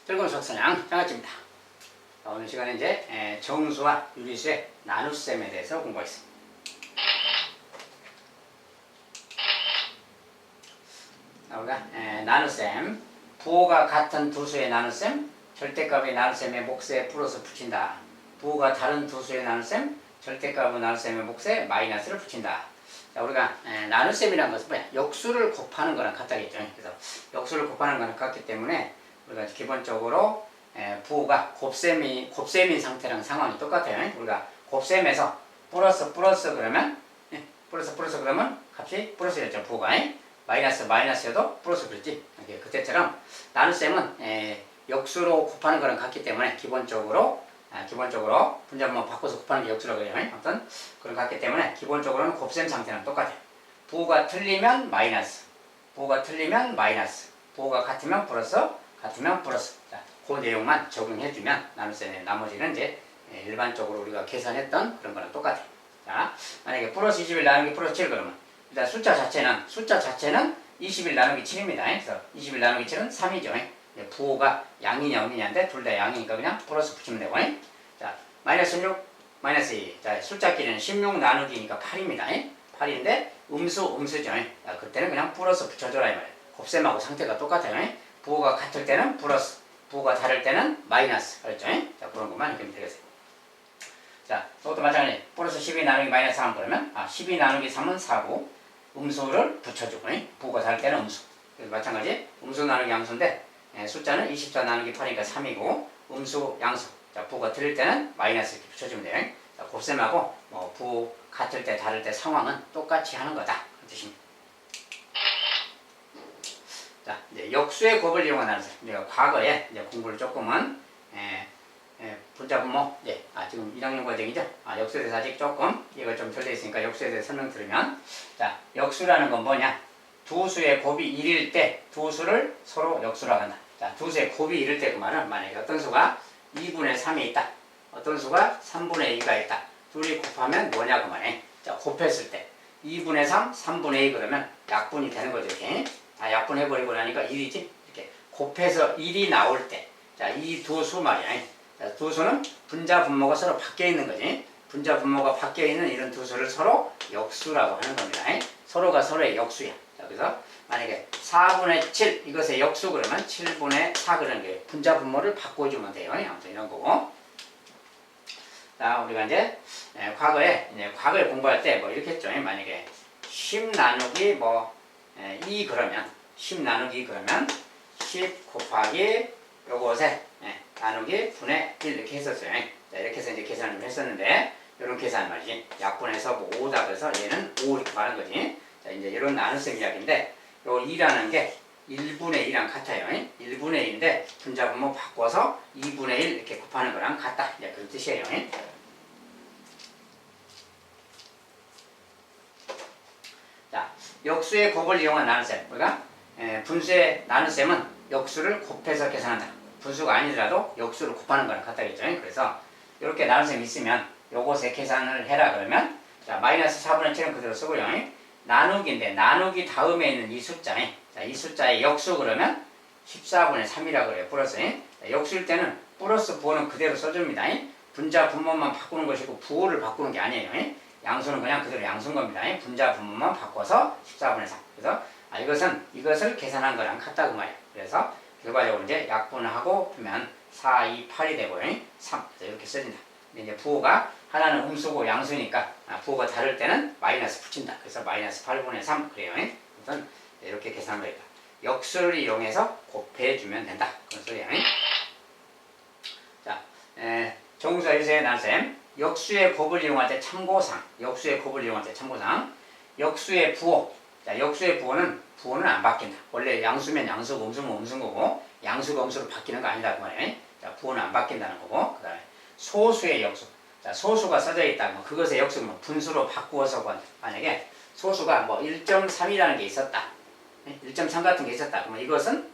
즐거운 수학선양 장아찌입니다. 오늘 시간에 이제 정수와 유리수의 나눗셈에 대해서 공부하겠습니다. 우리가 나눗셈, 부호가 같은 두 수의 나눗셈, 절대값의 나눗셈의 몫에 플러스 붙인다. 부호가 다른 두 수의 나눗셈, 절대값의 나눗셈의 몫에 마이너스를 붙인다. 자, 우리가 나눗셈이라는 것은 뭐야? 역수를 곱하는 거랑 같다겠죠. 그래서 역수를 곱하는 거랑 같기 때문에 우리가 기본적으로 부호가 곱셈인 상태랑 상황이 똑같아요. 우리가 곱셈에서 플러스 그러면 플러스 그러면 값이 플러스였죠. 부호가 마이너스여도 플러스 그랬지. 그때처럼 나눗셈은 역수로 곱하는 거랑 같기 때문에 기본적으로 분자분모 바꿔서 곱하는 게 역수라고 해요. 아무튼 그런 것 같기 때문에 기본적으로는 곱셈 상태랑 똑같아요. 부호가 틀리면 마이너스, 부호가 틀리면 마이너스, 부호가 같으면 플러스, 자, 그 내용만 적용해주면 나눗셈의 나머지는 이제 일반적으로 우리가 계산했던 그런 거랑 똑같아요. 자, 만약에 플러스 21 나누기 플러스 7 그러면 일단 숫자 자체는 21 나누기 7입니다. 그래서 21 나누기 7은 3이죠. 부호가 양이냐 음이냐인데 둘 다 양이니까 그냥 플러스 붙이면 되고. 자, 마이너스 16, 마이너스 2. 자, 숫자끼리는 16 나누기니까 8입니다. 8인데 음수죠. 자, 그때는 그냥 플러스 붙여줘라 이 말이에요. 곱셈하고 상태가 똑같아요. 부호가 같을 때는 플러스, 부호가 다를 때는 마이너스. 알았죠? 자, 그런 것만 이렇게 되겠어요. 자, 이것도 마찬가지. 플러스 12 나누기 마이너스 3 그러면 12 나누기 3은 4고 음수를 붙여주고 부호가 다를 때는 음수. 그래서 마찬가지 음수 나누기 양수인데 숫자는 24 나누기 8이니까 3이고 음수 양수. 자, 부호가 틀릴 때는 마이너스 이렇게 붙여주면 돼요. 자, 곱셈하고 부호 같을 때 다를 때 상황은 똑같이 하는 거다. 그런 뜻입니다. 자, 이제 역수의 곱을 이용한 나눗셈. 우리가 과거에 이제 공부를 조금은 분자분모 지금 1학년 과정이죠. 역수에 대해서 아직 조금 이거 좀 덜 돼 있으니까 역수에 대해서 설명 드리면, 자, 역수라는 건 뭐냐? 두 수의 곱이 1일 때 두 수를 서로 역수라고 한다. 자, 두 수의 곱이 1일 때 그 말은 만약에 어떤 수가 2분의 3이 있다. 어떤 수가 3분의 2가 있다. 둘이 곱하면 뭐냐 그 말이에요. 자, 곱했을 때 2분의 3, 3분의 2 그러면 약분이 되는 거죠. 이렇게. 약분해버리고 나니까 1이지. 이렇게 곱해서 1이 나올 때, 자, 이 두 수 말이야. 자, 두 수는 분자 분모가 서로 바뀌어 있는 거지. 분자 분모가 바뀌어 있는 이런 두 수를 서로 역수라고 하는 겁니다. 서로가 서로의 역수야. 자, 그래서 만약에 4분의 7 이것의 역수 그러면 7분의 4 그런 게 분자 분모를 바꿔주면 돼요. 아무튼 이런 거고. 자, 우리가 이제 과거에 공부할 때 이렇게 했죠. 만약에 10 나누기 2 그러면 10 나누기 그러면 10 곱하기 요것에 나누기 분의 1 이렇게 했었어요. 자, 이렇게 해서 이제 계산을 좀 했었는데 이런 계산 말이지. 약분해서 5다 그래서 얘는 5 이렇게 말하는 거지. 자, 이제 이런 나눗셈 이야기인데 요 2라는 게 1분의 2랑 같아요. 1분의 2인데 분자분모 바꿔서 2분의 1 이렇게 곱하는 거랑 같다. 이제 그런 뜻이에요. 자, 역수의 곱을 이용한 나눗셈. 우리가 분수의 나눗셈은 역수를 곱해서 계산한다. 분수가 아니더라도 역수를 곱하는 거랑 같다겠죠. 그래서 이렇게 나눗셈이 있으면 요것에 계산을 해라 그러면, 자, 마이너스 4분의 7은 그대로 쓰고요. 나누기인데 나누기 다음에 있는 이 숫자, 자, 이 숫자의 역수 그러면 14분의 3이라고 그래요. 플러스. 자, 역수일 때는 플러스 부호는 그대로 써줍니다. 분자 분모만 바꾸는 것이고 부호를 바꾸는 게 아니에요. 양수는 그냥 그대로 양수인 겁니다. 분자 분모만 바꿔서 14분의 3. 그래서 이것을 계산한 거랑 같다고 말이에요. 그래서 결과적으로 이제 약분하고 보면 4, 2, 8이 되고요. 3. 이렇게 써진다. 근데 이제 부호가 하나는 음수고 양수니까 부호가 다를 때는 마이너스 붙인다. 그래서 마이너스 8분의 3 그래요. 우선 이렇게 계산한 거니까 역수를 이용해서 곱해주면 된다. 그런 소리예요. 자, 정수와 유수의 나눗셈. 역수의 곱을 이용할 때 참고사항. 역수의 부호. 자, 역수의 부호는 안 바뀐다. 원래 양수면 양수고 음수면 음수인 거고 양수가 음수로 바뀌는 거 아니라고 말이에요. 자, 부호는 안 바뀐다는 거고. 그 다음에 소수의 역수. 자, 소수가 써져 있다. 그것의 역수는 분수로 바꾸어서 만약에 소수가 1.3이라는 게 있었다. 1.3 같은 게 있었다. 그러면 이것은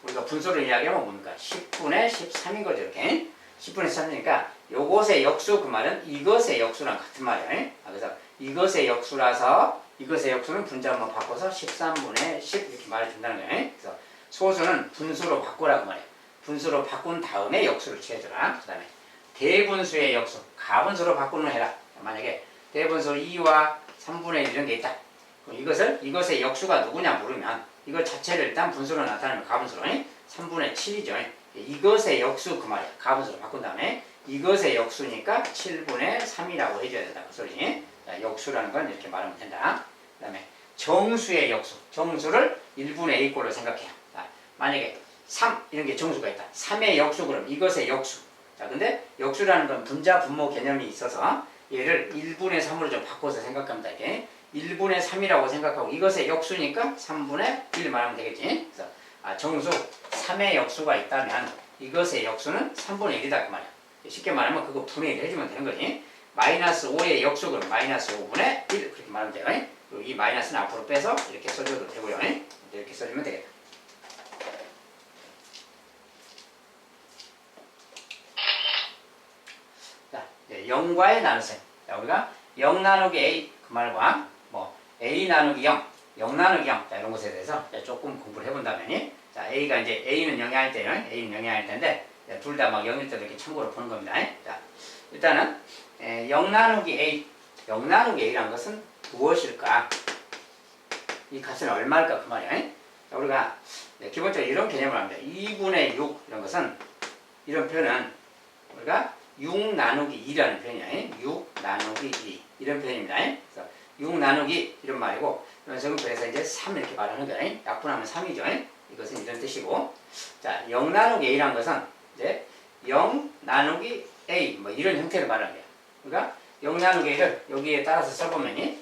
우리가 분수를 이야기하면 뭡니까? 10분의 13인 거죠. 이렇게. 10분의 13이니까 요것의 역수 그 말은 이것의 역수랑 같은 말이에요. 그래서 이것의 역수라서 이것의 역수는 분자만 바꿔서 13분의 10 이렇게 말해준다는 거예요. 그래서 소수는 분수로 바꾸라고 말해요. 분수로 바꾼 다음에 역수를 취해줘라. 그 다음에 대분수의 역수, 가분수로 바꾸는 해라. 만약에 대분수 2와 3분의 1 이런 게 있다. 그럼 이것의 역수가 누구냐 물으면 이거 자체를 일단 분수로 나타내면 가분수로 3분의 7이죠. 이것의 역수 그 말이야. 가분수로 바꾼 다음에 이것의 역수니까 7분의 3이라고 해줘야 된다. 그 소리지. 자, 역수라는 건 이렇게 말하면 된다. 그 다음에 정수의 역수. 정수를 1분의 a꼴로 생각해요. 자, 만약에 3 이런 게 정수가 있다. 3의 역수 그럼 이것의 역수. 자, 근데 역수라는 건 분자 분모 개념이 있어서 얘를 1분의 3으로 좀 바꿔서 생각합니다. 이게 1분의 3이라고 생각하고 이것의 역수니까 3분의 1 말하면 되겠지. 그래서 정수 3의 역수가 있다면 이것의 역수는 3분의 1이다 그 말이야. 쉽게 말하면 그거 분의 1 해주면 되는 거지. 마이너스 5의 역수 그럼 마이너스 5분의 1 그렇게 말하면 돼요. 그리고 이 마이너스는 앞으로 빼서 이렇게 써줘도 되고요. 이렇게 써주면 되겠다. 자, 0과의 나눗셈. 자, 우리가 0 나누기 a 그 말과 뭐 a 나누기 0, 0 나누기 0 자, 이런 것에 대해서 조금 공부를 해본다면 자, a가 이제 a는 0이 아닐 때요. a는 0이 아닐 텐데 둘 다 막 0일 때도 이렇게 참고로 보는 겁니다. 자, 일단은 0 나누기 a, 0 나누기 a라는 것은 무엇일까? 이 값은 얼마일까? 그 말이야. 자, 우리가 기본적으로 이런 개념을 합니다. 2분의 6 이런 것은 이런 표현은 우리가 6 나누기 2라는 표현이야. 6 나누기 2 이런 표현입니다. 그래서 6 나누기 이런 말이고 그래서 이제 3 이렇게 말하는 거야. 약분하면 3이죠. 이것은 이런 뜻이고 자, 0 나누기 a라는 것은 이제 0 나누기 a 뭐 이런 형태를 말하는 거야. 그러니까 0 나누기 a를 여기에 따라서 써보면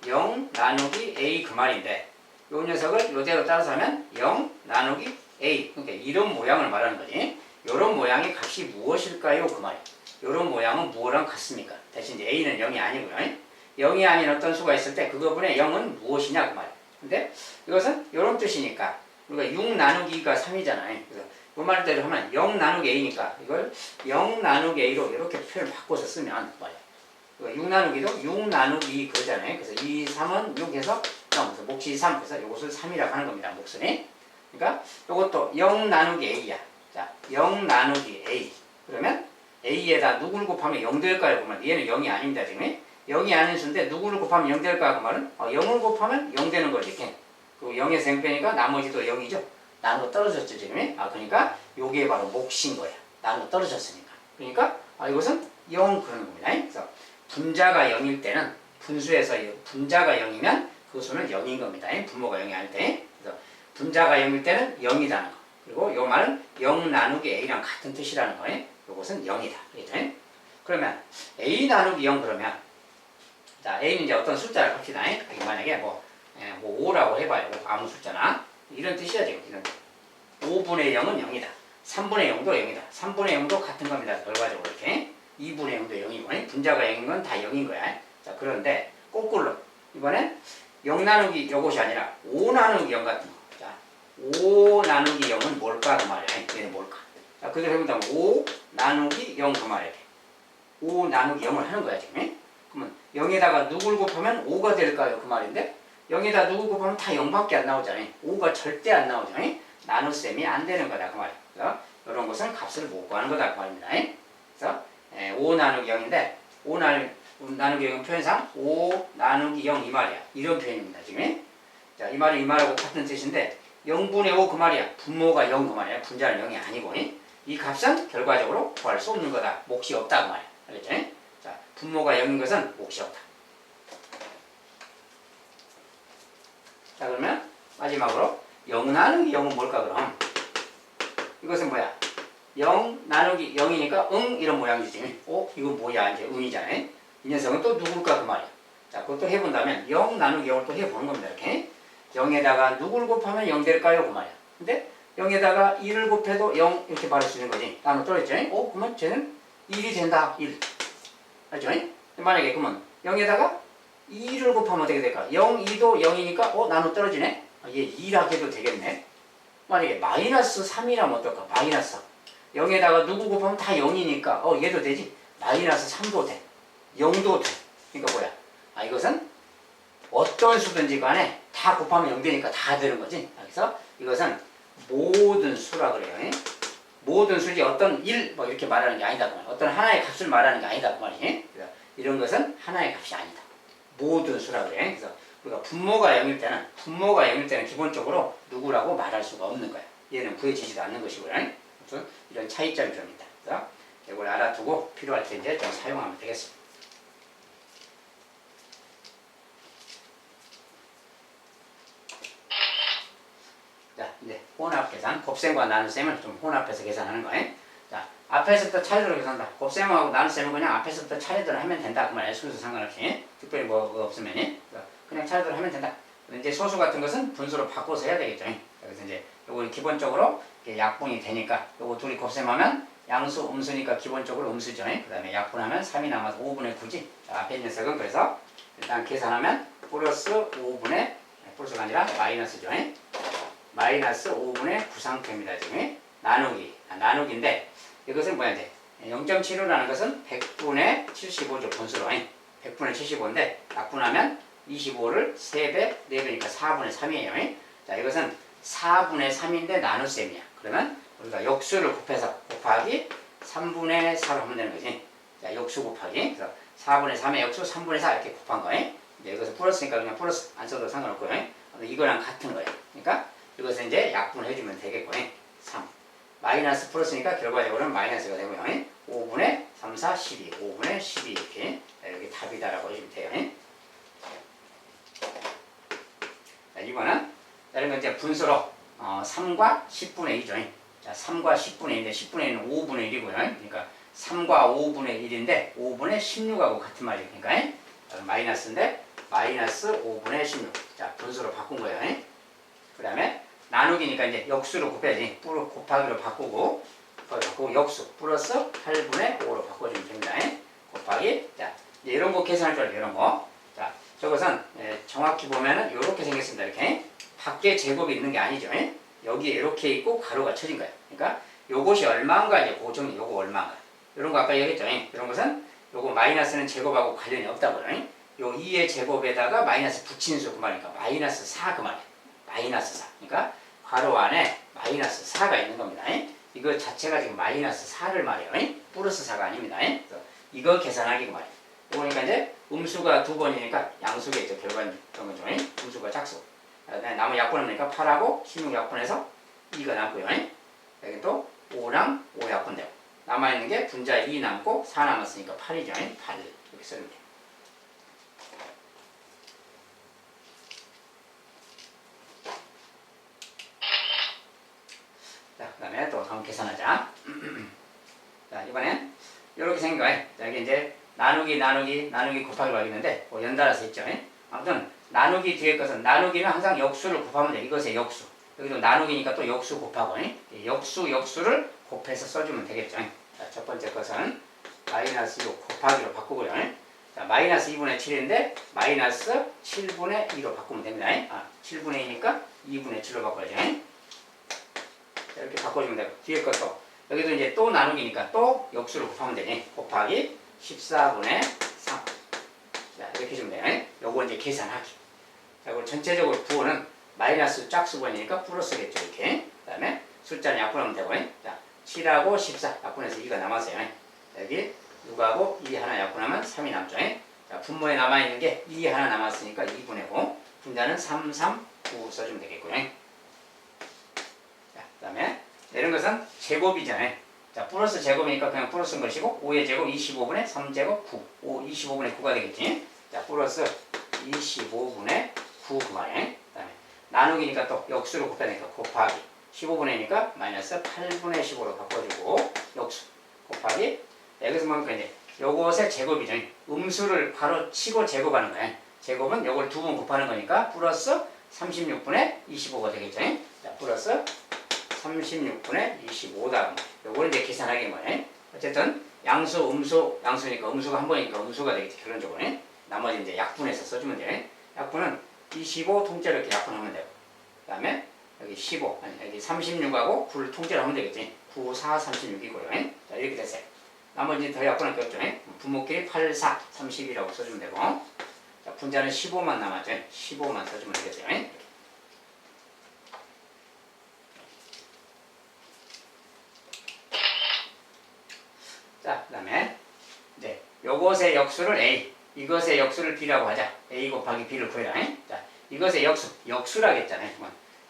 0 나누기 a 그 말인데 이 녀석을 이대로 따라서 하면 0 나누기 a 그러니까 이런 모양을 말하는 거지. 이런 모양의 값이 무엇일까요? 그 말이야. 이런 모양은 무엇랑 같습니까? 대신 이제 a는 0이 아니고요. 0이 아닌 어떤 수가 있을 때 그거분의 0은 무엇이냐 그 말이야. 근데 이것은 이런 뜻이니까 우리가 6 나누기가 3이잖아요. 그래서 이 말대로 하면 0 나누기 a니까 이걸 0 나누기 a로 이렇게 표현 바꿔서 쓰면 말이야. 6 나누기도 6 나누기 그거잖아요. 그래서 2, 3은 6에서 0, 그래서 몫이 3, 그래서 이것을 3이라고 하는 겁니다. 몫은. 그러니까 이것도 0 나누기 a야. 자, 0 나누기 a. 그러면 a에다 누구를 곱하면 0 될까요? 그 말. 얘는 0이 아닙니다. 지금. 0이 아닌 수인데 누구를 곱하면 0 될까? 그 말은 0을 곱하면 0 되는 거지. 그리고 0에서 0 빼니까 나머지도 0이죠. 나누고 떨어졌죠. 지금. 그러니까 요게 바로 몫인 거야. 나누고 떨어졌으니까. 그러니까 이것은 0 그러는 겁니다. 그래서 분자가 0일 때는 분수에서 분자가 0이면 그 수는 0인 겁니다. 분모가 0이 아닐 때. 그래서 분자가 0일 때는 0이라는 거. 그리고 요 말은 0 나누기 a랑 같은 뜻이라는 거예요. 요것은 0이다. 그렇죠? 그러면 a 나누기 0 그러면 자, a는 이제 어떤 숫자를 합시다. 만약에 뭐 5라고 해봐요. 아무 숫자나. 이런 뜻이야, 지금. 이런 뜻. 5분의 0은 0이다. 3분의 0도 0이다. 3분의 0도 같은 겁니다. 결과적으로 이렇게. 2분의 0도 0이고, 분자가 0인 건 다 0인 거야. 자, 그런데, 거꾸로. 이번엔 0 나누기 요것이 아니라 5 나누기 0 같은 거. 자, 5 나누기 0은 뭘까? 그 말이야. 얘는 뭘까? 자, 그대로 해본다면 5 나누기 0 그 말이야. 5 나누기 0을 하는 거야, 지금. 그러면 0에다가 누굴 곱하면 5가 될까요? 그 말인데 0에다 누굴 곱하면 다 0밖에 안 나오잖아요. 5가 절대 안 나오잖아요. 나눗셈이 안 되는 거다. 그 말이에요. 그래서 이런 것은 값을 못 구하는 거다. 그 말입니다. 그래서 5 나누기 0인데 5 나누기 0은 표현상 5 나누기 0 이 말이야. 이런 표현입니다. 지금. 자, 이 말은 이 말하고 같은 뜻인데 0분의 5 그 말이야. 분모가 0 그 말이야. 분자는 0이 아니고 이 값은 결과적으로 구할 수 없는 거다. 몫이 없다. 그 말이야. 알겠죠? 자, 분모가 0인 것은 몫이 없다. 자, 그러면 마지막으로 0 나누기 0은 뭘까 그럼? 이것은 뭐야? 0 나누기 0이니까 이런 모양이지. 이건 뭐야? 이제 응이잖아요. 이 녀석은 또 누굴까 그 말이야. 자, 그것도 해본다면 0 나누기 0을 또 해보는 겁니다. 이렇게. 0에다가 누굴 곱하면 0 될까요? 그 말이야. 근데 0에다가 1을 곱해도 0 이렇게 말할 수 있는 거지. 나눠 떨어졌죠? 그러면 쟤는 1이 된다. 1. 알죠? 만약에 그러면 0에다가 2를 곱하면 어떻게 될까? 0, 2도 0이니까 나눠 떨어지네? 얘 2라 해도 되겠네? 만약에 마이너스 3이라면 어떨까? 마이너스 3. 0에다가 누구 곱하면 다 0이니까 얘도 되지? 마이너스 3도 돼. 0도 돼. 그러니까 뭐야? 이것은 어떤 수든지 간에 다 곱하면 0 되니까 다 되는 거지. 그래서 이것은 모든 수라 그래요. 모든 수지 어떤 일 뭐 이렇게 말하는 게 아니다 그 말이야. 어떤 하나의 값을 말하는 게 아니다 그 말이지. 그래서 이런 것은 하나의 값이 아니다. 모든 수라 그래. 그래서 우리가 분모가 0일 때는 기본적으로 누구라고 말할 수가 없는 거야. 얘는 구해지지도 않는 것이고요. 그래서 이런 차이점이 좀 있다. 그래서 이걸 알아두고 필요할 때 이제 좀 사용하면 되겠습니다. 자, 이제 혼합 계산, 곱셈과 나눗셈을 좀 혼합해서 계산하는 거예요. 자, 앞에서부터 차례대로 계산한다. 곱셈하고 나눗셈은 그냥 앞에서부터 차례대로 하면 된다. 그 말이야. 순서 상관없이. 특별히 뭐 없으면 그냥 차례대로 하면 된다. 이제 소수 같은 것은 분수로 바꿔서 해야 되겠죠. 그래서 이제 요거 기본적으로 약분이 되니까 요거 둘이 곱셈하면 양수 음수니까 기본적으로 음수죠. 그 다음에 약분하면 3이 남아서 5분의 9지. 자, 앞에 있는 녀석은 그래서 일단 계산하면 플러스 5분의 플러스가 아니라 마이너스죠. 마이너스 5분의 9 상태입니다. 지금 나누기인데 이것은 뭐야 돼? 0.75라는 것은 100분의 75죠. 분수로 100분의 75인데 약분하면 25를 3배, 4배니까 4분의 3이에요. 자, 이것은 4분의 3인데 나눗셈이야. 그러면 우리가 역수를 곱해서 곱하기 3분의 4로 하면 되는 거지. 자, 역수 곱하기. 그래서 4분의 3의 역수 3분의 4 이렇게 곱한 거예요. 이제 이것은 플러스니까 그냥 플러스 안 써도 상관없고요. 이거랑 같은 거예요. 그러니까 이것은 이제 약분해주면 되겠고요. 3. 마이너스 플러스니까 결과적으로는 마이너스가 되고요. 5분의 3, 4, 12. 5분의 12 이렇게 답이다라고 해주면 돼요. 자, 이거는 다른 건 이제 분수로 3과 10분의 2죠. 자, 3과 10분의 1인데 10분의 1은 5분의 1이고요. 그러니까 3과 5분의 1인데 5분의 16하고 같은 말이에요. 그러니까 마이너스인데 마이너스 5분의 16. 자, 분수로 바꾼 거예요. 그 다음에 나누기니까 이제 역수로 곱해야지. 곱하기로 바꾸고 역수 플러스 8분의 5로 바꿔주면 됩니다. 곱하기. 자, 이제 이런 거 계산할 줄 알아요. 이런 거. 자, 저것은 정확히 보면은 이렇게 생겼습니다. 이렇게 밖에 제곱이 있는 게 아니죠. 여기에 이렇게 있고 가로가 쳐진 거예요. 그러니까 요것이 얼마인가 이제 고정이 요거 얼마인가. 이런 거 아까 얘기했죠. 이런 것은 요거 마이너스는 제곱하고 관련이 없다고요. 요 2의 제곱에다가 마이너스 붙인 수 그 말이니까 마이너스 4 그 말이에요. 마이너스 4. 그러니까 괄호 안에 마이너스 4가 있는 겁니다. 이거 자체가 지금 마이너스 4를 말해요. 플러스 4가 아닙니다. 그래서 이거 계산하기 그 말이에요. 그러니까 이제 음수가 2번이니까 양수겠죠. 결과는 그런 거죠. 음수가 짝수. 남은 약분하니까 8하고 16 약분해서 2가 남고요. 여기 또 5랑 5 약분되고 남아있는 게 분자 2 남고 4 남았으니까 8이죠. 8 이렇게 쓰면 돼요. 자, 그 다음에 또 다음 계산하자. 자, 이번엔 이렇게 생긴 거예요. 자, 여기 이제 나누기 곱하기로 하고 있는데 뭐 연달아서 있죠. 아무튼 나누기 뒤에 것은 나누기는 항상 역수를 곱하면 돼. 이것의 역수. 여기도 나누기니까 또 역수 곱하고 역수를 곱해서 써주면 되겠죠. 자, 첫 번째 것은 마이너스 6 곱하기로 바꾸고요. 자, 마이너스 2분의 7인데 마이너스 7분의 2로 바꾸면 됩니다. 7분의 2니까 2분의 7로 바꿔야죠. 자, 이렇게 바꿔주면 되고 뒤에 것도 여기도 이제 또 나누기니까 또 역수를 곱하면 되니 곱하기 14분의 3. 자, 이렇게 해주면 돼요. 요거 이제 계산하기. 자, 그리고 전체적으로 부호는 마이너스 짝수번이니까 플러스겠죠. 이렇게. 그 다음에 숫자는 약분하면 되고. 자, 7하고 14 약분해서 2가 남았어요. 여기 6하고 2 하나 약분하면 3이 남죠. 자, 분모에 남아있는 게 2 하나 남았으니까 2분의 5. 분자는 3, 3, 9 써주면 되겠고요. 자, 그 다음에 이런 것은 제곱이잖아요. 자, 플러스 제곱이니까 그냥 플러스인 것이고 5의 제곱 25분의 3제곱 9. 5, 25분의 9가 되겠지. 자, 플러스 25분의 9 그 말이에요. 그 다음에 나누기니까 또 역수로 곱하니까 곱하기 15분의니까 마이너스 8분의 15로 바꿔주고 역수 곱하기 여기서 보니까 이제 요것의 제곱이죠. 음수를 바로 치고 제곱하는 거예요. 제곱은 요걸 두 번 곱하는 거니까 플러스 36분의 25가 되겠죠. 자, 플러스 36분의 25다. 요걸 이제 계산하기 뭐예요. 어쨌든 양수, 양수니까 음수가 한 번이니까 음수가 되겠지. 결론적으로. 나머지 이제 약분해서 써주면 돼요. 약분은 25 통째로 이렇게 약분하면 되고 그 다음에 여기 15, 아니 여기 36하고 9를 통째로 하면 되겠지. 9, 4, 36이고요. 자, 이렇게 됐어요. 나머지 더 약분할 게 없죠. 분모끼리 8, 4, 30이라고 써주면 되고 자, 분자는 15만 남았죠. 15만 써주면 되겠어요. 자, 그 다음에 이제 요것의 역수를 A, 이것의 역수를 B라고 하자. A 곱하기 B를 구해라. 자, 이것의 역수라고 했잖아요.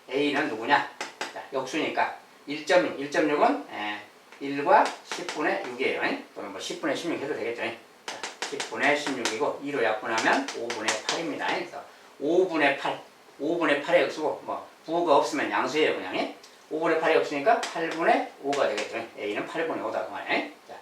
A는 누구냐? 자, 역수니까 1.6, 1.6은 1과 10분의 6이에요. 또는 뭐 10분의 16 해도 되겠죠. 자, 10분의 16이고 2로 약분하면 5분의 8입니다. 그래서 5분의 8, 5분의 8의 역수고 뭐 부호가 없으면 양수예요, 그냥. 5분의 8이 없으니까 8분의 5가 되겠죠. A는 8분의 5다 그 말이에요. 자,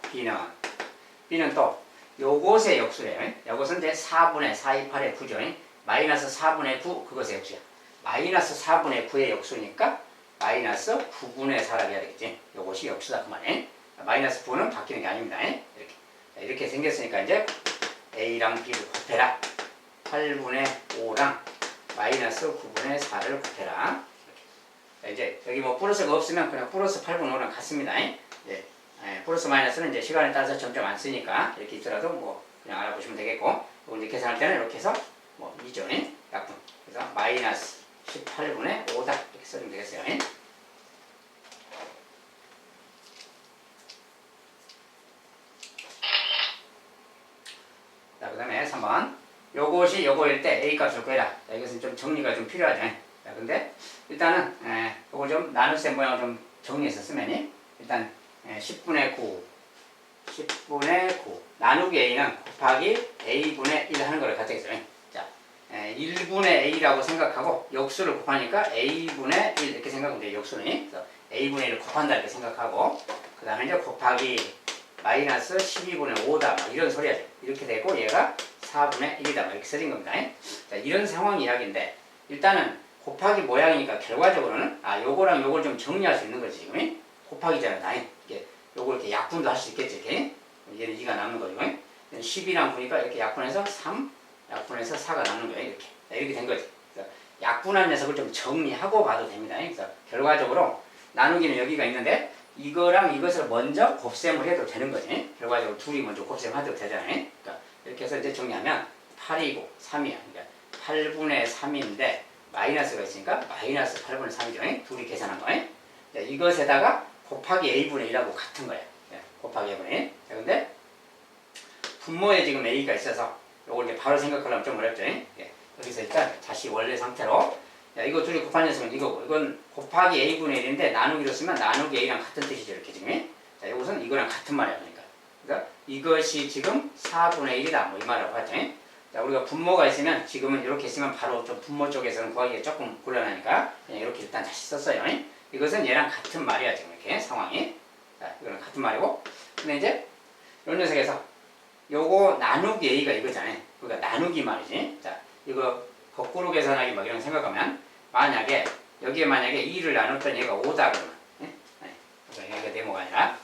B는 또 요것의 역수래요. 요것은 이제 4분의 4, 2, 8의 9죠. 마이너스 4분의 9 그것의 역수야. 마이너스 4분의 9의 역수니까 마이너스 9분의 4라고 해야 되겠지. 요것이 역수다 그 말이에요. 마이너스 9는 바뀌는 게 아닙니다. 이렇게. 자, 이렇게 생겼으니까 이제 A랑 B를 곱해라. 8분의 5랑 마이너스 9분의 4를 곱해라. 자, 이제 여기 뭐 플러스가 없으면 그냥 플러스 8분의 5랑 같습니다. 플러스 마이너스는 이제 시간에 따라서 점점 안 쓰니까 이렇게 있더라도 뭐 그냥 알아보시면 되겠고, 이거 이제 계산할 때는 이렇게 해서 뭐 2죠. 약분. 그래서 마이너스 18분의 5다 이렇게 써주면 되겠어요. 자, 그 다음에 3번. 요것이 요거일 때 A 값을 구해라. 자, 이것은 좀 정리가 좀 필요하죠. 자, 근데 일단은 요거 좀 나눗셈 모양을 좀 정리해서 쓰면 일단 10분의 9 나누기 A는 곱하기 A분의 1 하는 거를 갖다 있어요. 자, 1분의 A라고 생각하고 역수를 곱하니까 A분의 1 이렇게 생각하면 돼요. 역수는. 그래서 A분의 1을 곱한다 이렇게 생각하고, 그 다음에 이제 곱하기 마이너스 12분의 5다 막 이런 소리야. 이렇게 되고 얘가 4분의 1이다 막 이렇게 써진 겁니다. 자, 이런 상황 이야기인데 일단은 곱하기 모양이니까 결과적으로는 요거랑 요걸 좀 정리할 수 있는 거지 지금. 곱하기잖아. 요걸 이렇게 약분도 할 수 있겠지. 이렇게. 얘는 2가 남는 거죠. 10이랑 보니까 이렇게 약분해서 3, 약분해서 4가 남는 거예요. 이렇게. 이렇게 된 거지. 그래서 약분한 녀석을 좀 정리하고 봐도 됩니다. 그래서 결과적으로 나누기는 여기가 있는데 이거랑 이것을 먼저 곱셈을 해도 되는 거지. 결과적으로 둘이 먼저 곱셈해도 되잖아요. 그러니까 이렇게 해서 이제 정리하면 8이고 3이야. 그러니까 8분의 3인데 마이너스가 있으니까 마이너스 8분의 3이죠. 둘이 계산한 거예요. 이것에다가 곱하기 A분의 1하고 같은 거야. 곱하기 A분의 1. 자, 근데 분모에 지금 A가 있어서 요걸 이제 바로 생각하려면 좀 어렵죠. 여기서 일단 다시 원래 상태로 이거 둘이 곱한 녀석은 이거고, 이건 곱하기 A분의 1인데 나누기로 쓰면 나누기 A랑 같은 뜻이죠. 이렇게 지금. 자, 이것은 이거랑 같은 말이야. 그러니까 이것이 지금 4분의 1이다. 뭐 이 말을 봤죠. 자, 우리가 분모가 있으면 지금은 이렇게 있으면 바로 좀 분모 쪽에서는 구하기가 조금 곤란하니까 그냥 이렇게 일단 다시 썼어요. 이것은 얘랑 같은 말이야. 지금 이렇게 상황이. 자, 이거는 같은 말이고. 근데 이제 이런 녀석에서 요거 나누기 A가 이거잖아요. 그러니까 나누기 말이지. 자, 이거 거꾸로 계산하기 막 이런 생각하면 만약에 여기에 만약에 2를 나눴던 얘가 5다 그러면 여기가 네모가 아니라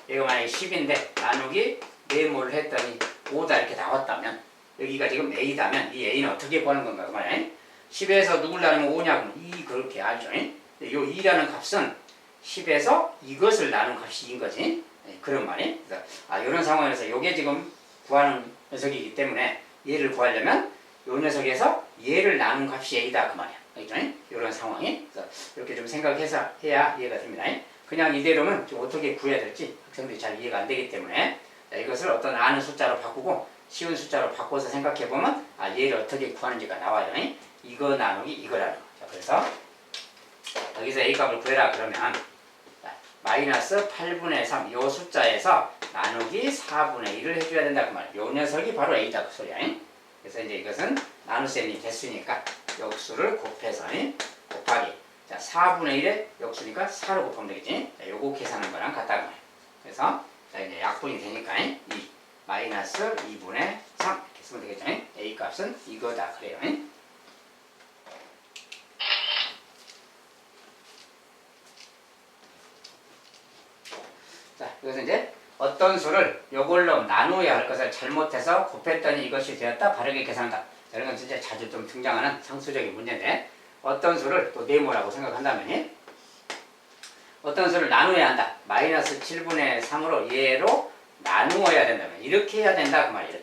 얘가 만약에 10인데 나누기 네모를 했더니 5다 이렇게 나왔다면 여기가 지금 A다면 이 A는 어떻게 구하는 건가 그 말이야. 10에서 누굴 나누면 5냐 그러면 2 그렇게 알죠. 요 2라는 값은 10에서 이것을 나눈 값이 2인 거지. 그런 말이. 그래서 이런 상황에서 이게 지금 구하는 녀석이기 때문에 얘를 구하려면 이 녀석에서 얘를 나눈 값이 A다 그 말이야. 알겠죠? 이런 상황이. 그래서 이렇게 좀 생각해서 해야 이해가 됩니다. 그냥 이대로는 좀 어떻게 구해야 될지 학생들이 잘 이해가 안 되기 때문에 이것을 어떤 아는 숫자로 바꾸고 쉬운 숫자로 바꿔서 생각해 보면 얘를 어떻게 구하는지가 나와요. 이거 나누기 이거 나누기. 자, 그래서 여기서 A 값을 구해라 그러면 마이너스 8분의 3 이 숫자에서 나누기 4분의 1을 해줘야 된다 그 말이야. 이 녀석이 바로 A다 그 소리야. 그래서 이제 이것은 나눗셈이 됐으니까 역수를 곱해서 곱하기. 자, 4분의 1에 역수니까 4로 곱하면 되겠지. 자, 요거 계산한 거랑 같다 그 말이야. 그래서 자, 이제 약분이 되니까 2 마이너스 2분의 3 이렇게 쓰면 되겠죠. A 값은 이거다 그래요. 자, 이것은 이제 어떤 수를 요걸로 나누어야 할 것을 잘못해서 곱했더니 이것이 되었다. 바르게 계산한다. 자, 이런 건 진짜 자주 좀 등장하는 상수적인 문제인데 어떤 수를 또 네모라고 생각한다면 어떤 수를 나누어야 한다. 마이너스 7분의 3으로 얘로 나누어야 된다면 이렇게 해야 된다. 그 말이야.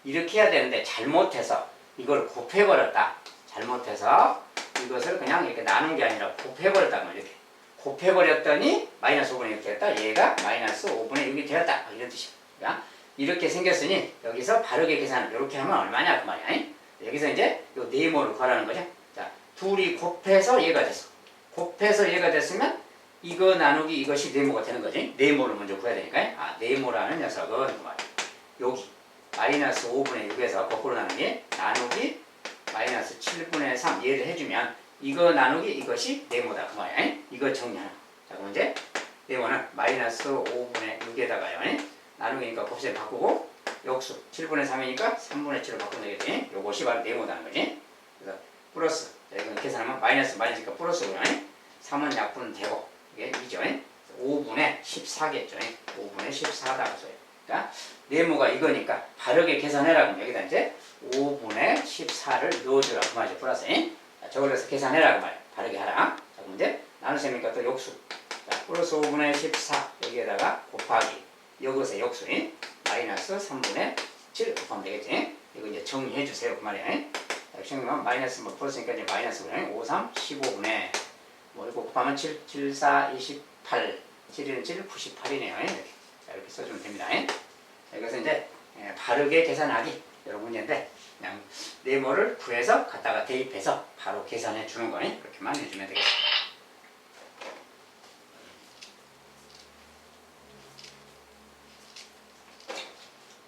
이렇게 해야 되는데 잘못해서 이걸 곱해버렸다. 잘못해서 이것을 그냥 이렇게 나눈 게 아니라 곱해버렸다. 그 말이야. 이렇게. 곱해버렸더니 마이너스 5분의 6이 되었다. 얘가 마이너스 5분의 6이 되었다. 이런 뜻이야. 그러니까 이렇게 생겼으니 여기서 바르게 계산을 이렇게 하면 얼마냐 그 말이야. 여기서 이제 요 네모를 구하라는 거죠. 자, 둘이 곱해서 얘가 됐어. 곱해서 얘가 됐으면 이거 나누기 이것이 네모가 되는 거지. 네모를 먼저 구해야 되니까. 아, 네모라는 녀석은 그 말이야. 여기 마이너스 5분의 6에서 거꾸로 나누기 나누기 마이너스 7분의 3 얘를 해주면 이거 나누기 이것이 네모다 그 말이야. 이거 정리하나. 자, 그럼 이제 네모는 마이너스 5분의 6에다가요. 나누기니까 곱셈 바꾸고 역수 7분의 3이니까 3분의 7을 바꾸면 되겠지. 요것이 바로 네모다는 거지. 그래서 플러스. 자, 이건 계산하면 마이너스니까 플러스고요. 3은 약분은 되고 이게 2죠. 5분의 14겠죠. 5분의 14다 그래서. 그러니까 네모가 이거니까 바르게 계산해라. 그럼 여기다 이제 5분의 14를 넣어주라. 그 말이죠. 플러스. 자, 저걸 해서 계산해라. 그 말. 바르게 하라. 자, 그럼 이제 나누셈이니까 또 역수. 자, 플러스 5분의 14 여기에다가 곱하기 여기서 역수 마이너스 3분의 7 곱하면 되겠지. 이거 이제 정리해 주세요. 그 말이야. 자, 정리하면 마이너스 뭐 플러스니까 이제 마이너스고요. 5, 3, 15분의 뭐 이거 곱하면 7, 7, 4, 28 7, 7, 98이네요. 이렇게. 자, 이렇게 써주면 됩니다. 자, 이것은 이제 바르게 계산하기 이런 문제인데 그냥 네모를 구해서 갖다가 대입해서 바로 계산해 주는 거예요. 이렇게만 해주면 되겠습니다.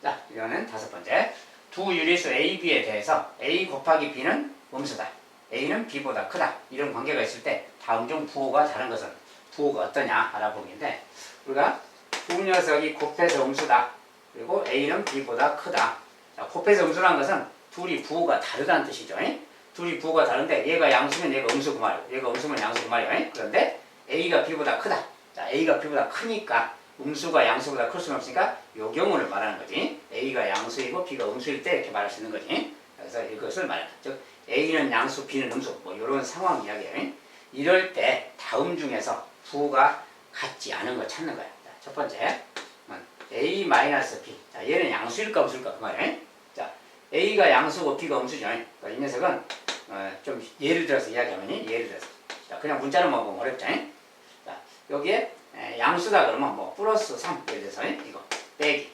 자, 이거는 다섯 번째. 두 유리수 A, B에 대해서 A 곱하기 B는 음수다. A는 B보다 크다. 이런 관계가 있을 때 다음 중 부호가 다른 것은 부호가 어떠냐 알아보기인데 우리가 두 녀석이 곱해서 음수다. 그리고 A는 B보다 크다. 자, 곱해서 음수라는 것은 둘이 부호가 다르다는 뜻이죠. 둘이 부호가 다른데 얘가 양수면 얘가 음수 그 말이고 얘가 음수면 양수 그 말이에요. 그런데 A가 B보다 크다. 자, A가 B보다 크니까 음수가 양수보다 클 수는 없으니까 요 경우를 말하는 거지. A가 양수이고 B가 음수일 때 이렇게 말할 수 있는 거지. 그래서 이것을 말한다. 즉 A는 양수, B는 음수 뭐 이런 상황 이야기예요. 이럴 때 다음 중에서 부호가 같지 않은 거 찾는 거야. 자, 첫 번째 A-B. 자, 얘는 양수일까 음수일까 그 말이에요. 자, A가 양수고 B가 음수죠. 그러니까 이 녀석은 좀 예를 들어서 이야기하면 예를 들어서 자, 그냥 문자로만 보면 어렵죠. 자, 여기에 양수다 그러면 뭐 플러스 3 예를 들어서 이거 빼기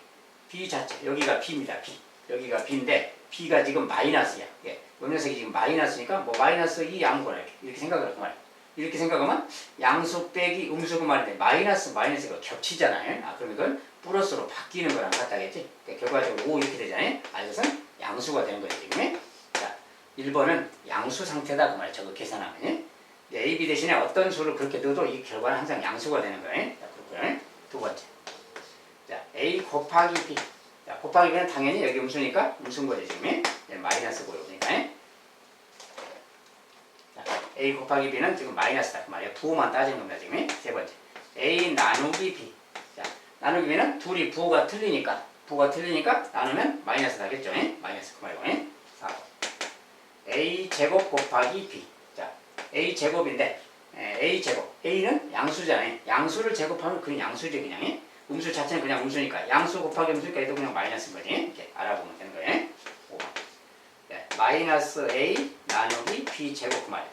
B 자체 여기가 B입니다. B 여기가 B인데 B가 지금 마이너스야. 예, 이 녀석이 지금 마이너스니까 뭐 마이너스 2 양수구나 이렇게 생각을 할 말이야. 이렇게 생각하면 양수 빼기 음수 그 말인데 마이너스가 겹치잖아요. 아, 그럼 이걸 플러스로 바뀌는 거랑 같다겠지. 그러니까 결과적으로 5 이렇게 되잖아요. 아, 이것은 양수가 되는 거예요 지금. 자, 1번은 양수 상태다 그 말이야. 저거 계산하면. A, B 대신에 어떤 수를 그렇게 넣어도 이 결과는 항상 양수가 되는 거예요. 자, 그렇고요. 두 번째. 자, A 곱하기 B. 자, 곱하기 B는 당연히 여기 음수니까 음수인 거죠, 지금. 마이너스고요. 그러니까. 자, A 곱하기 B는 지금 마이너스다. 그 말이에요. 부호만 따지는 겁니다, 지금. 세 번째. A 나누기 B. 자, 나누기 B는 둘이 부호가 틀리니까 나누면 마이너스 나겠죠. 마이너스 그 말이고. 4번. A 제곱 곱하기 B. A 제곱인데 A 제곱 A는 양수잖아요. 양수를 제곱하면 그냥 양수죠 그냥. 음수 자체는 그냥 음수니까 양수 곱하기 음수니까 얘도 그냥 마이너스인 거지. 이렇게 알아보면 되는 거예요. 5번. 네, 마이너스 A 나누기 B 제곱 그 말이에요.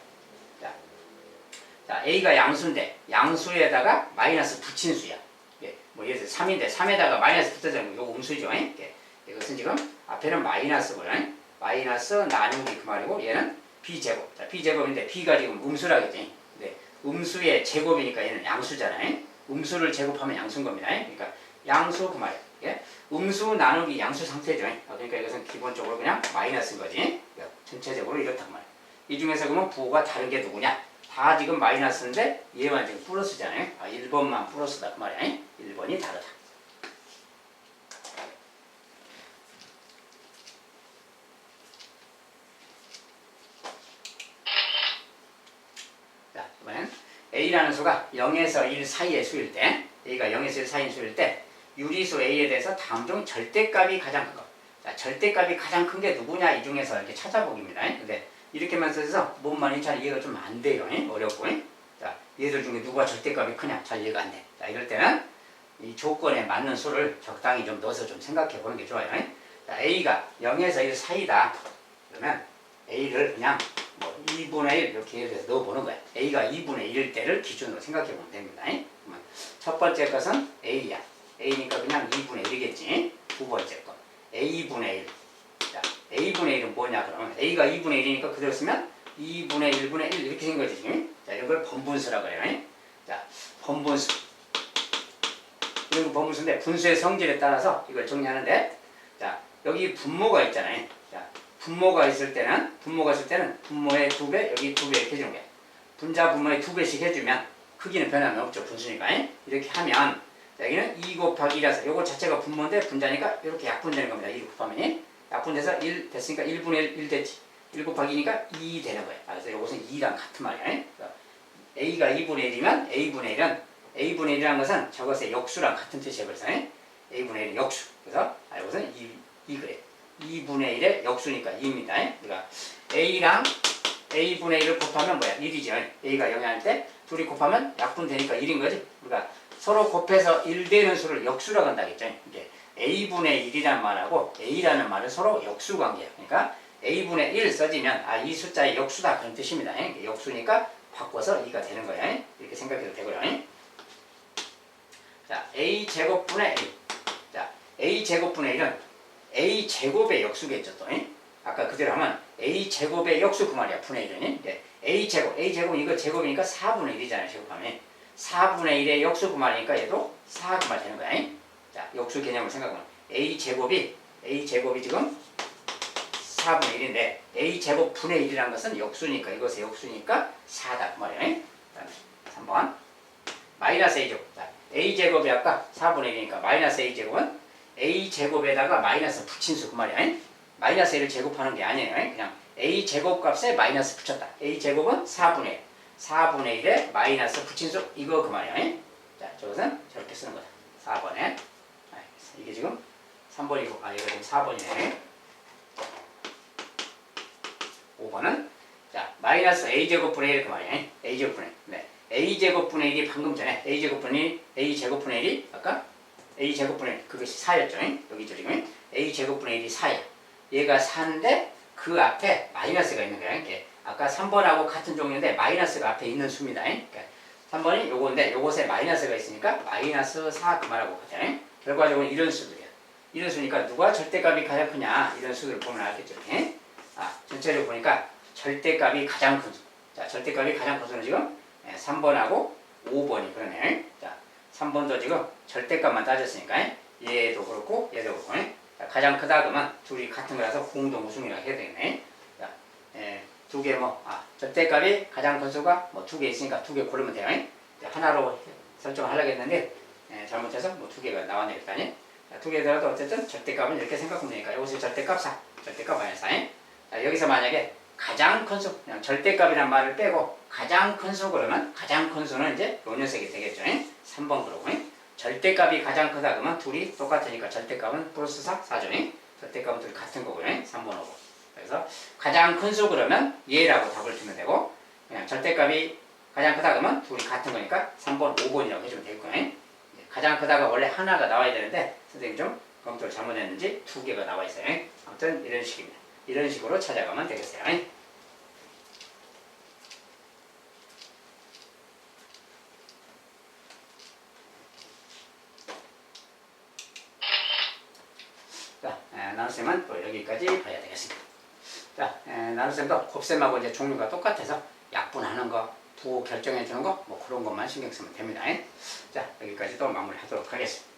자, A가 양수인데 양수에다가 마이너스 붙인 수야. 예, 뭐 예를 들어 3인데 3에다가 마이너스 붙어지면 이거 음수죠. 예, 이것은 지금 앞에는 마이너스고요. 마이너스 나누기 그 말이고 얘는 B제곱. 자, B제곱인데 B가 지금 음수라겠지. 근데 음수의 제곱이니까 얘는 양수잖아요. 음수를 제곱하면 양수인 겁니다. 그러니까 양수 그 말이에요. 예? 음수 나누기 양수 상태죠. 그러니까 이것은 기본적으로 그냥 마이너스인 거지. 전체적으로 이렇단 말이에요. 이 중에서 그러면 부호가 다른 게 누구냐? 다 지금 마이너스인데 얘만 지금 플러스잖아요. 아, 1번만 플러스다 그 말이에요. 1번이 다르다. A라는 수가 0에서 1 사이의 수일 때 A가 0에서 1 사이의 수일 때 유리수 A에 대해서 다음 중 절대값이 가장 큰 거. 자, 절대값이 가장 큰 게 누구냐 이 중에서 이렇게 찾아보기입니다. 근데 이렇게만 써서 뭔 잘 이해가 좀 안 돼요. 어렵고. 자, 얘들 중에 누가 절대값이 크냐 잘 이해가 안 돼. 자, 이럴 때는 이 조건에 맞는 수를 적당히 좀 넣어서 좀 생각해 보는 게 좋아요. 자, A가 0에서 1 사이다. 그러면 A를 그냥 뭐 2분의 1 이렇게 해서 넣어보는 거야. A가 2분의 1일 때를 기준으로 생각해 보면 됩니다. 그러면 첫 번째 것은 A야. A니까 그냥 2분의 1이겠지. 두 번째 거. A분의 1. 자, A분의 1은 뭐냐, 그러면. A가 2분의 1이니까 그대로 쓰면 2분의 1분의 1 이렇게 된 거지, 지금. 자, 이런 걸 번분수라고 해요. 자, 번분수. 이런 거 번분수인데, 분수의 성질에 따라서 이걸 정리하는데, 자, 여기 분모가 있잖아요. 자, 분모가 있을 때는 분모의 2배, 여기 2배 이렇게 해주는 거야. 분자 분모의 2배씩 해주면 크기는 변함이 없죠. 분수니까. 이렇게 하면, 자, 여기는 2 곱하기 1이라서 요거 자체가 분모인데 분자니까 이렇게 약분되는 겁니다. 2 곱하면. 약분돼서 1 됐으니까 1분의 1 됐지. 1 곱하기니까 2 되는 거예요. 그래서 이것은 2랑 같은 말이에요. A가 2분의 1이면 A분의 1이라는 것은 저것의 역수랑 같은 뜻이에요. 그래서 A분의 1은 역수. 그래서 이것은 2 그래. 2분의 1의 역수니까 2입니다. 그러니까 A랑 A분의 1을 곱하면 뭐야? 1이죠. A가 0이 할 때 둘이 곱하면 약분되니까 1인 거지. 그러니까 서로 곱해서 1 되는 수를 역수라고 한다겠죠. 이게 A분의 1이라는 말하고 A라는 말은 서로 역수 관계예요. 그러니까 A분의 1 써지면 이 숫자의 역수다 그런 뜻입니다. 역수니까 바꿔서 2가 되는 거예요. 이렇게 생각해도 되고요. 자, A제곱분의 1. 자, A제곱분의 1은 A제곱의 역수겠죠. 또. 아까 그대로 하면 A제곱의 역수 그 말이야. 분의 1은. A제곱은 이거 제곱이니까 4분의 1이잖아요. 제곱하면. 4분의 1의 역수 그 말이니까 얘도 4 그 말 되는 거야. 자, 역수 개념을 생각하면 A제곱이 지금 4분의 1인데 A제곱 분의 1이라는 것은 역수니까 이것의 역수니까 4다 그 말이에요. 그다음에 3번 마이너스 A제곱. 자, A제곱이 아까 4분의 1이니까 마이너스 A제곱은 A제곱에다가 마이너스 붙인 수 그 말이야. 마이너스 1을 제곱하는 게 아니에요. 그냥 A제곱 값에 마이너스 붙였다. A제곱은 4분의 1. 4분의 1에 마이너스 붙인 수 이거 그 말이야. 자, 저것은 저렇게 쓰는 거다. 4번에 이게 지금 3번이고 이거 지금 4번이네. 5번은 자 마이너스 A제곱분의 1 그 말이야. A제곱분의 1. 네. A제곱분의 1이 방금 전에 A제곱분의 1이 아까 A제곱분의 1 그것이 4였죠. 여기죠 지금. A제곱분의 1이 4야. 얘가 4인데 그 앞에 마이너스가 있는 거야. 이렇게. 아까 3번하고 같은 종류인데 마이너스가 앞에 있는 수입니다. 그러니까 3번이 요건데 요것에 마이너스가 있으니까 마이너스 4 그 말하고 같아요. 결과적으로 이런 수들이야. 이런 수니까 누가 절대값이 가장 크냐 이런 수들을 보면 알겠죠. 전체적으로 보니까 절대값이 가장 큰 수. 자, 절대값이 가장 큰 수는 지금 3번하고 5번이 그러네. 자, 3번도 지금 절대값만 따졌으니까 얘도 그렇고 얘도 그렇고. 자, 가장 크다 그러면 둘이 같은 거라서 공동 우승이라고 해야 되겠네. 자, 두 개 절대값이 가장 큰 수가 두 개 있으니까 두 개 고르면 돼요. 하나로 설정을 하려고 했는데 잘못해서 두 개가 나왔네 일단은. 두 개더라도 어쨌든 절대값은 이렇게 생각하면 되니까 이것이 절대값 4, 절대값 마이너스 4. 자, 여기서 만약에 가장 큰 수, 그냥 절대값이란 말을 빼고 가장 큰 수 그러면 가장 큰 수는 이제 요 녀석이 되겠죠. 3번 그러고. 절대값이 가장 크다 그러면 둘이 똑같으니까 절대값은 플러스 4, 4죠. 절대값은 둘이 같은 거고요. 3번 오고. 그래서 가장 큰 수 그러면 얘라고 답을 주면 되고 그냥 절대값이 가장 크다 그러면 둘이 같은 거니까 3번, 5번이라고 해주면 되겠고요. 가장 크다가 원래 하나가 나와야 되는데 선생님 좀 검토를 잘못했는지 두 개가 나와 있어요. 아무튼 이런 식입니다. 이런 식으로 찾아가면 되겠어요. 자, 나눗셈은 또 여기까지 봐야 되겠습니다. 자, 나눗셈도 곱셈하고 이제 종류가 똑같아서 약분하는 거, 부호 결정해 주는 거, 그런 것만 신경 쓰면 됩니다. 자, 여기까지 또 마무리하도록 하겠습니다.